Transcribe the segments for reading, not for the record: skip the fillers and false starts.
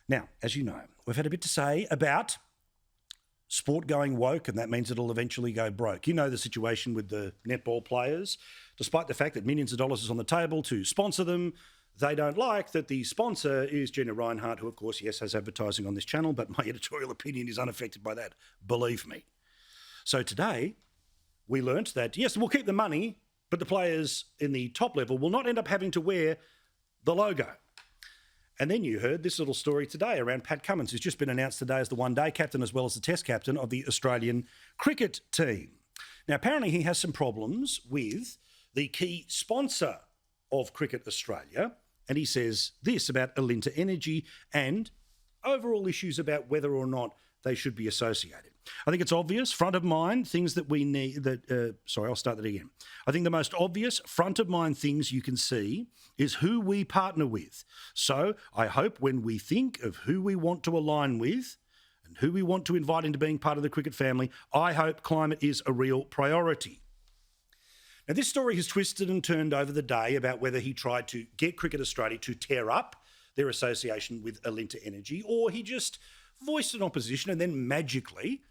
Now, as you know, we've had a bit to say about sport going woke, and that means it'll eventually go broke. You know the situation with the netball players. Despite the fact that millions of dollars is on the table to sponsor them, they don't like that the sponsor is Gina Reinhart, who, of course, yes, has advertising on this channel, but my editorial opinion is unaffected by that, believe me. So today, we learnt that, yes, we'll keep the money, but the players in the top level will not end up having to wear the logo. And then you heard this little story today around Pat Cummins, who's just been announced today as the one-day captain as well as the test captain of the Australian cricket team. Now, apparently he has some problems with the key sponsor of Cricket Australia, and he says this about Alinta Energy and overall issues about whether or not they should be associated. I think it's obvious, front of mind, things that we need I'll start that again. I think the most obvious front of mind things you can see is who we partner with. So I hope when we think of who we want to align with and who we want to invite into being part of the cricket family, I hope climate is a real priority. Now, this story has twisted and turned over the day about whether he tried to get Cricket Australia to tear up their association with Alinta Energy, or he just voiced an opposition and then magically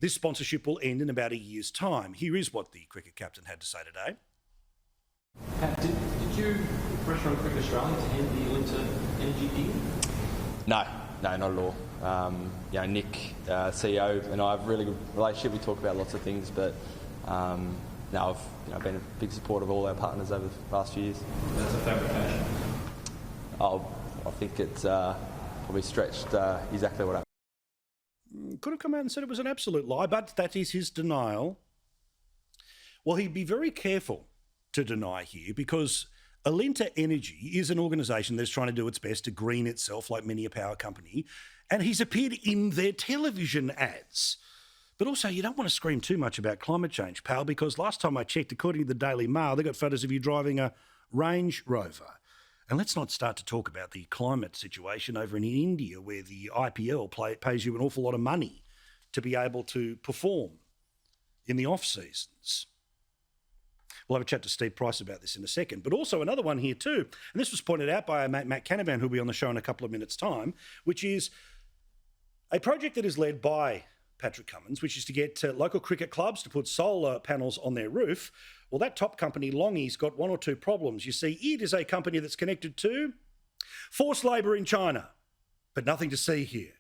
this sponsorship will end in about a year's time. Here is what the cricket captain had to say today. Pat, did you pressure on Cricket Australia to end the Alinta Energy deal? No, not at all. Nick, CEO, and I have a really good relationship. We talk about lots of things, but I've been a big supporter of all our partners over the past few years. That's a fabrication. I think it's probably stretched exactly what happened. Could have come out and said it was an absolute lie, but that is his denial. Well, he'd be very careful to deny here because Alinta Energy is an organisation that's trying to do its best to green itself like many a power company, and he's appeared in their television ads. But also, you don't want to scream too much about climate change, pal, because last time I checked, according to the Daily Mail, they got photos of you driving a Range Rover. And let's not start to talk about the climate situation over in India, where the IPL pays you an awful lot of money to be able to perform in the off-seasons. We'll have a chat to Steve Price about this in a second. But also another one here too, and this was pointed out by our mate Matt Canavan, who'll be on the show in a couple of minutes' time, which is a project that is led by Patrick Cummins, which is to get local cricket clubs to put solar panels on their roof. Well, that top company, Longy's, got one or two problems. You see, it is a company that's connected to forced labour in China, but nothing to see here.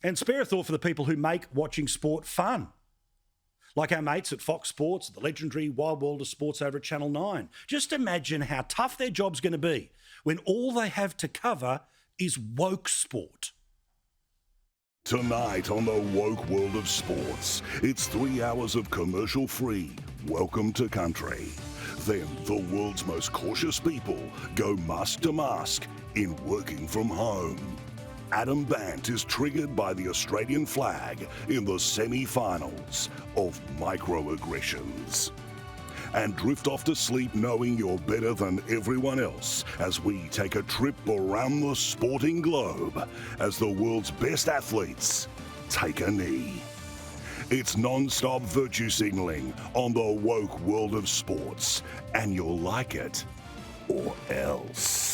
And spare a thought for the people who make watching sport fun, like our mates at Fox Sports, the legendary Wild World of Sports over at Channel 9. Just imagine how tough their job's going to be when all they have to cover is woke sport. Tonight on the woke world of sports, it's 3 hours of commercial-free welcome to country. Then the world's most cautious people go mask to mask in working from home. Adam Bant is triggered by the Australian flag in the semi-finals of microaggressions. And drift off to sleep knowing you're better than everyone else as we take a trip around the sporting globe as the world's best athletes take a knee. It's non-stop virtue signaling on the woke world of sports, and you'll like it or else.